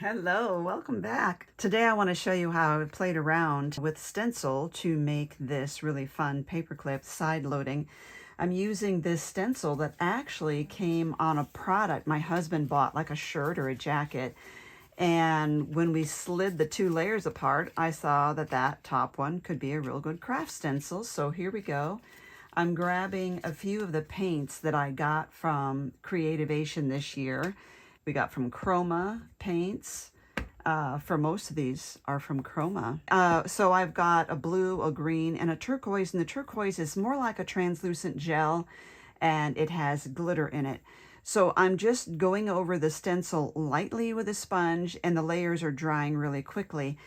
Hello, welcome back. Today I want to show you how I played around with stencil to make this really fun paperclip side loading. I'm using this stencil that actually came on a product my husband bought, like a shirt or a jacket. And when we slid the two layers apart, I saw that that top one could be a real good craft stencil. So here we go. I'm grabbing a few of the paints that I got from Creativation this year. We got from Chroma paints. For most of these are from Chroma. So I've got a blue, a green, and a turquoise. And the turquoise is more like a translucent gel, and it has glitter in it. So I'm just going over the stencil lightly with a sponge, and the layers are drying really quickly.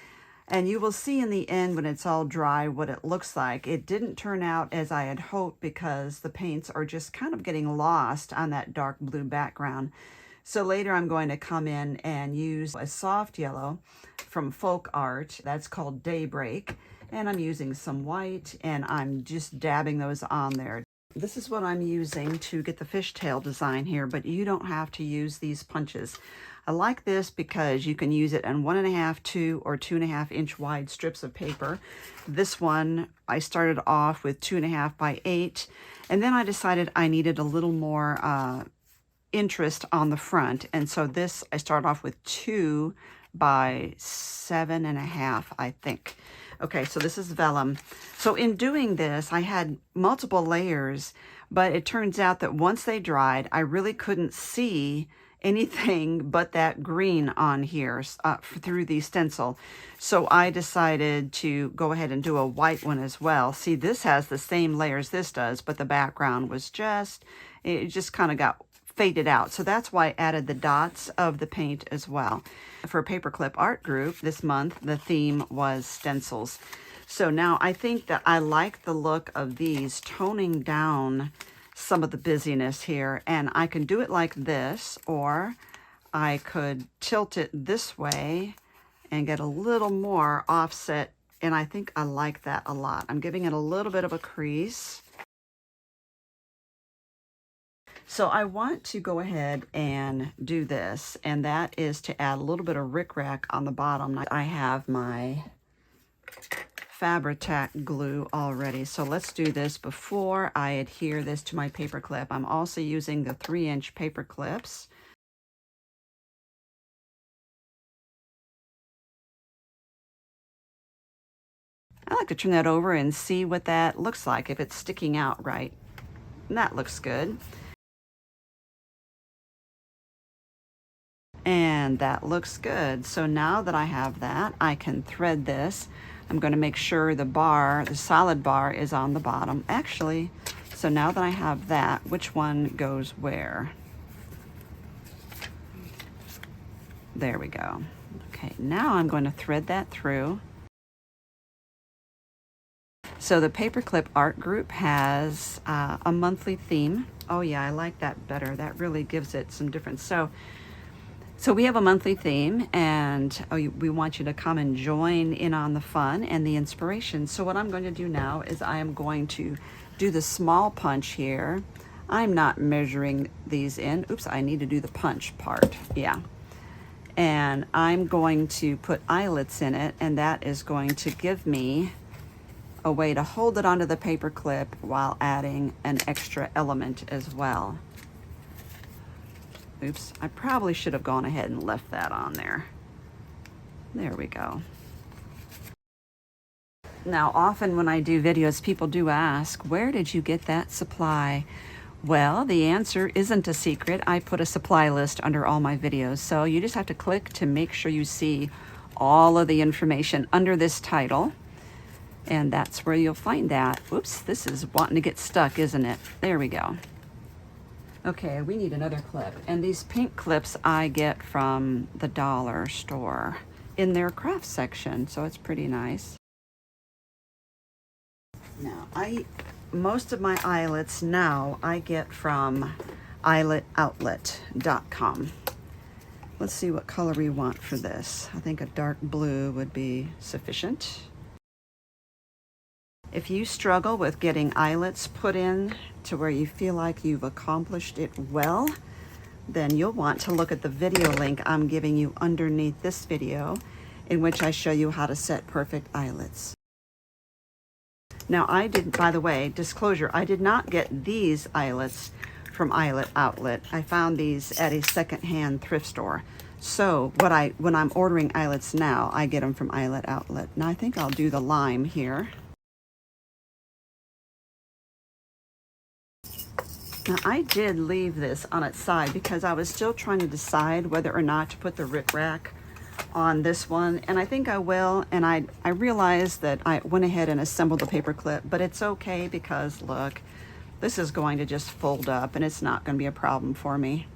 And you will see in the end when it's all dry what it looks like. It didn't turn out as I had hoped because the paints are just kind of getting lost on that dark blue background. So later I'm going to come in and use a soft yellow from Folk Art. That's called Daybreak. And I'm using some white, and I'm just dabbing those on there. This is what I'm using to get the fishtail design here, but you don't have to use these punches. I like this because you can use it on 1.5, 2, or 2.5 inch wide strips of paper. This one, I started off with 2.5 by 8, and then I decided I needed a little more interest on the front, and so this I start off with 2 by 7.5, I think. Okay, so this is vellum. So in doing this, I had multiple layers, but it turns out that once they dried, I really couldn't see anything but that green on here through the stencil. So I decided to go ahead and do a white one as well. See, this has the same layers this does, but the background was it just kind of got faded out. So that's why I added the dots of the paint as well. For Paperclip Art Group this month, the theme was stencils. So now I think that I like the look of these, toning down some of the busyness here. And I can do it like this, or I could tilt it this way and get a little more offset. And I think I like that a lot. I'm giving it a little bit of a crease. So I want to go ahead and do this, and that is to add a little bit of rickrack on the bottom. I have my Fabri-Tac glue already, so let's do this before I adhere this to my paper clip. I'm also using the 3-inch paper clips. I like to turn that over and see what that looks like, if it's sticking out right. And that looks good. And that looks good. So now that I have that, I can thread this. I'm going to make sure the solid bar is on the bottom. Actually, so now that I have that, which one goes where? There we go. Okay, now I'm going to thread that through. So the Paperclip Art Group has a monthly theme. Oh yeah, I like that better. That really gives it some difference. So we have a monthly theme, and we want you to come and join in on the fun and the inspiration. So what I'm going to do now is I am going to do the small punch here. I'm not measuring these in. Oops, I need to do the punch part. Yeah. And I'm going to put eyelets in it, and that is going to give me a way to hold it onto the paper clip while adding an extra element as well. Oops, I probably should have gone ahead and left that on there. There we go. Now, often when I do videos, people do ask, where did you get that supply? Well, the answer isn't a secret. I put a supply list under all my videos, so you just have to click to make sure you see all of the information under this title, and that's where you'll find that. Oops, this is wanting to get stuck, isn't it? There we go. Okay, we need another clip. And these pink clips I get from the dollar store in their craft section, so it's pretty nice. Now, most of my eyelets now I get from eyeletoutlet.com. Let's see what color we want for this. I think a dark blue would be sufficient. If you struggle with getting eyelets put in to where you feel like you've accomplished it well, then you'll want to look at the video link I'm giving you underneath this video, in which I show you how to set perfect eyelets. Now I did, by the way, disclosure, I did not get these eyelets from Eyelet Outlet. I found these at a secondhand thrift store. So when I'm ordering eyelets now, I get them from Eyelet Outlet. Now I think I'll do the lime here. Now I did leave this on its side because I was still trying to decide whether or not to put the rickrack on this one, and I think I will. And I realized that I went ahead and assembled the paper clip, but it's okay because look, this is going to just fold up and it's not going to be a problem for me.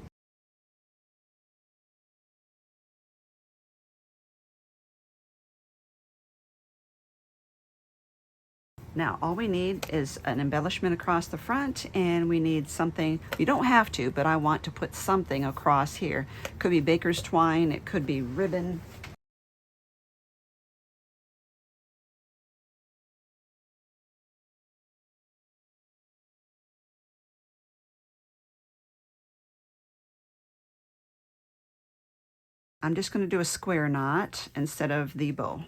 Now all we need is an embellishment across the front, and we need something, you don't have to, but I want to put something across here. It could be baker's twine, it could be ribbon. I'm just going to do a square knot instead of the bow.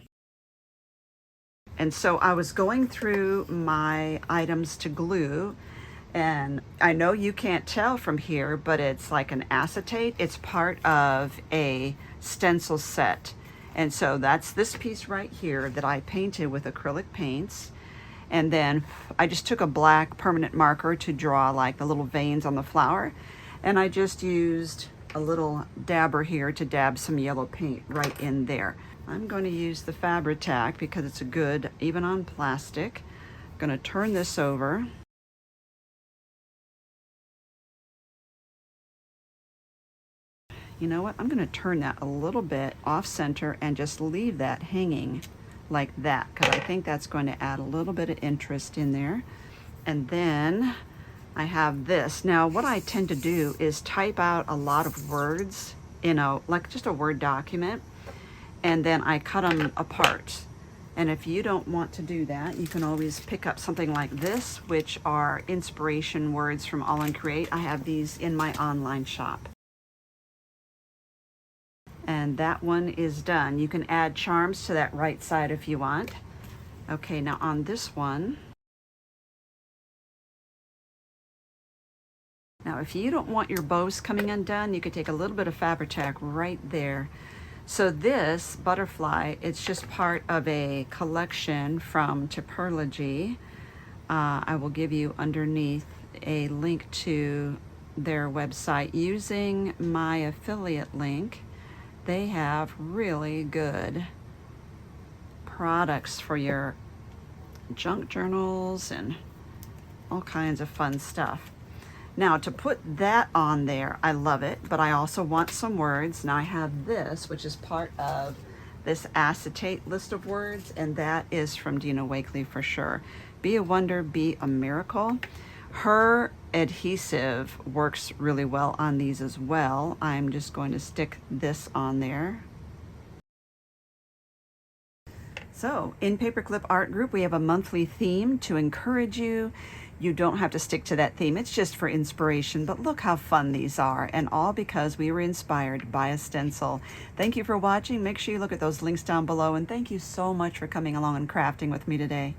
And so I was going through my items to glue, and I know you can't tell from here, but it's like an acetate. It's part of a stencil set. And so that's this piece right here that I painted with acrylic paints. And then I just took a black permanent marker to draw like the little veins on the flower. And I just used a little dabber here to dab some yellow paint right in there. I'm going to use the Fabri-Tac because it's a good, even on plastic. I'm going to turn this over. You know what? I'm going to turn that a little bit off center and just leave that hanging like that, because I think that's going to add a little bit of interest in there. And then I have this. Now what I tend to do is type out a lot of words, you know, like just a Word document, and then I cut them apart. And if you don't want to do that, you can always pick up something like this, which are inspiration words from All in Create. I have these in my online shop. And that one is done. You can add charms to that right side if you want. Okay, now on this one, now if you don't want your bows coming undone, you could take a little bit of Fabri-Tac right there. So this butterfly, it's just part of a collection from Paperclips. I will give you underneath a link to their website. Using my affiliate link, they have really good products for your junk journals and all kinds of fun stuff. Now to put that on there, I love it, but I also want some words. Now I have this, which is part of this acetate list of words, and that is from Dina Wakley for sure. Be a wonder, be a miracle. Her adhesive works really well on these as well. I'm just going to stick this on there. So in Paperclip Art Group, we have a monthly theme to encourage you. You don't have to stick to that theme. It's just for inspiration, but look how fun these are, and all because we were inspired by a stencil. Thank you for watching. Make sure you look at those links down below, and thank you so much for coming along and crafting with me today.